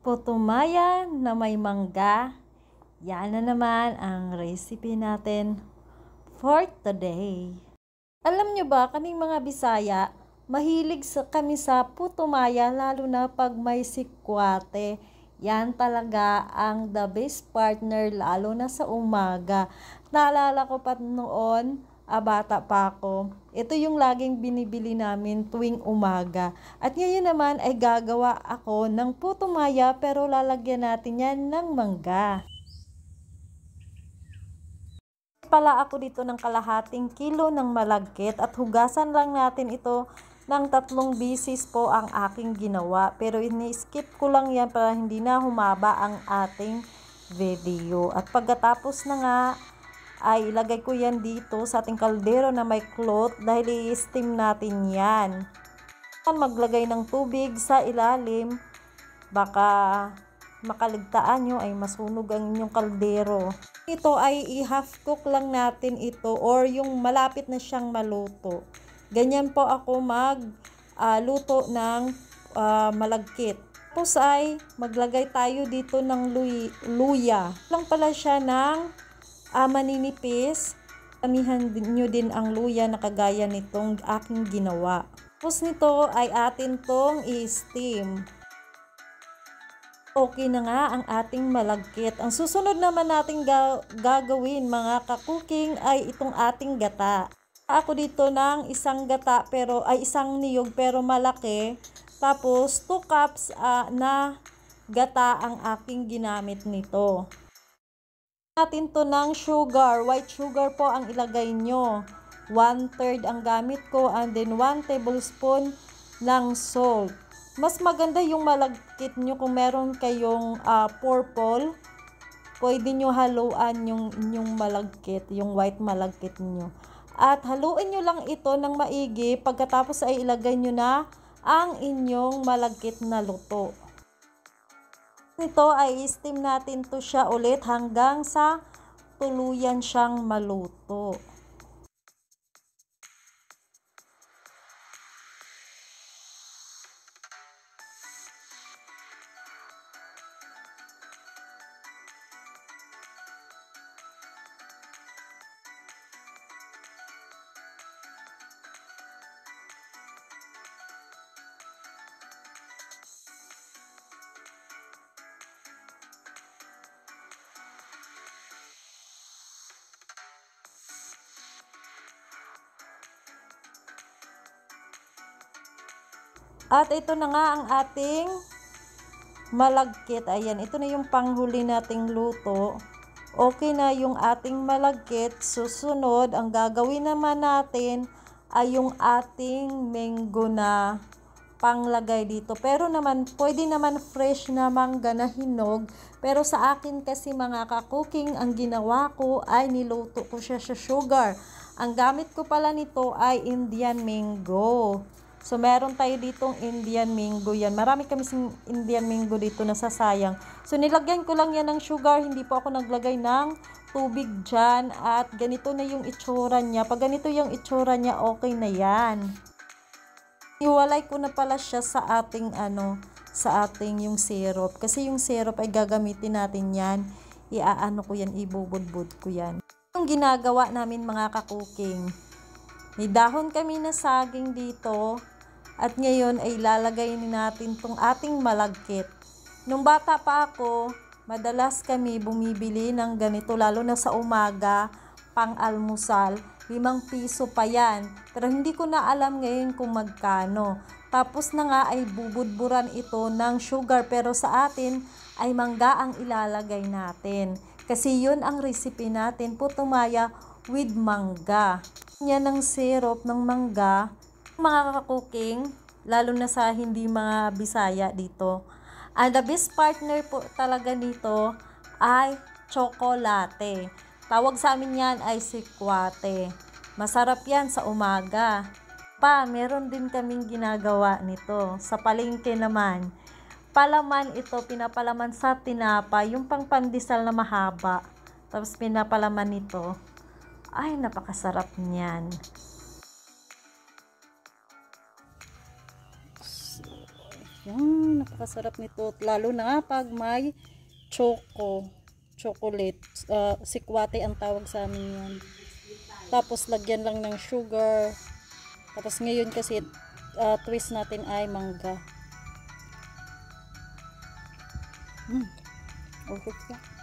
Putumaya na may mangga. Yan na naman ang recipe natin for today. Alam nyo ba, kaming mga Bisaya, mahilig kami sa putumaya lalo na pag may sikwate. Yan talaga ang the best partner lalo na sa umaga. Naalala ko pa noon, bata pa ako. Ito yung laging binibili namin tuwing umaga. At ngayon naman ay gagawa ako ng putumaya pero lalagyan natin yan ng mangga. Pala ako dito ng kalahating kilo ng malagkit at hugasan lang natin ito ng 3 bisis po ang aking ginawa. Pero ini-skip ko lang yan para hindi na humaba ang ating video. At pagkatapos na nga ay ilagay ko yan dito sa ating kaldero na may cloth dahil i-steam natin yan. Maglagay ng tubig sa ilalim, baka makaligtaan nyo ay masunog ang inyong kaldero. Ito ay i-half cook lang natin ito or yung malapit na siyang maluto. Ganyan po ako luto ng malagkit. Tapos ay maglagay tayo dito ng luya. Lang pala siya ng maninipis. Amihan nyo din ang luya na kagaya nitong aking ginawa. Tapos nito ay atin tong i-steam. Okay na nga ang ating malagkit. Ang susunod naman nating gagawin mga ka-cooking ay itong ating gata. Ako dito ng isang gata isang niyog pero malaki. Tapos 2 cups na gata ang aking ginamit nito. Natin to ng sugar. White sugar po ang ilagay nyo. 1/3 ang gamit ko and then 1 tablespoon ng salt. Mas maganda yung malagkit nyo kung meron kayong purple. Pwede nyo haluan yung inyong malagkit, yung white malagkit nyo. At haluin nyo lang ito ng maigi. Pagkatapos ay ilagay nyo na ang inyong malagkit na luto. Ito ay steam natin to siya ulit hanggang sa tuluyan siyang maluto. At ito na nga ang ating malagkit. Ayan, ito na yung panghuli nating luto. Okay na yung ating malagkit. Susunod, ang gagawin naman natin ay yung ating mango na panglagay dito. Pero naman, pwede naman fresh na mangga na hinog. Pero sa akin kasi mga ka-cooking, ang ginawa ko ay niluto ko siya sa sugar. Ang gamit ko pala nito ay Indian mango. So, meron tayo ditong Indian mango yan. Marami kami Indian mango dito na sasayang. So, nilagyan ko lang yan ng sugar. Hindi po ako naglagay ng tubig dyan. At ganito na yung itsura niya. Pag ganito yung itsura niya, okay na yan. Iwalay ko na pala siya sa ating yung syrup. Kasi yung syrup ay gagamitin natin yan. Iaano ko yan, ibubudbud ko yan. Yung ginagawa namin mga ka-cooking. May dahon kami na saging dito. At ngayon ay lalagay natin tong ating malagkit. Nung bata pa ako, madalas kami bumibili ng ganito lalo na sa umaga, pang-almusal. 5 piso pa yan. Pero hindi ko na alam ngayon kung magkano. Tapos na nga ay bubudburan ito ng sugar. Pero sa atin ay mangga ang ilalagay natin. Kasi yun ang recipe natin, putumaya with mangga. Yan ang syrup ng mangga. Mga ka-cooking, lalo na sa hindi mga Bisaya dito. And the best partner po talaga nito ay tsokolate. Tawag sa amin yan ay sikwate. Masarap yan sa umaga. Meron din kaming ginagawa nito. Sa palengke naman. Palaman ito, pinapalaman sa tinapa. Yung pang pandesal na mahaba. Tapos pinapalaman nito. Ay, napakasarap niyan. Yan, napakasarap nito. Lalo na pag may chocolate. Sikwate ang tawag sa amin yan. Tapos lagyan lang ng sugar. Tapos ngayon kasi twist natin ay mangga. Okay.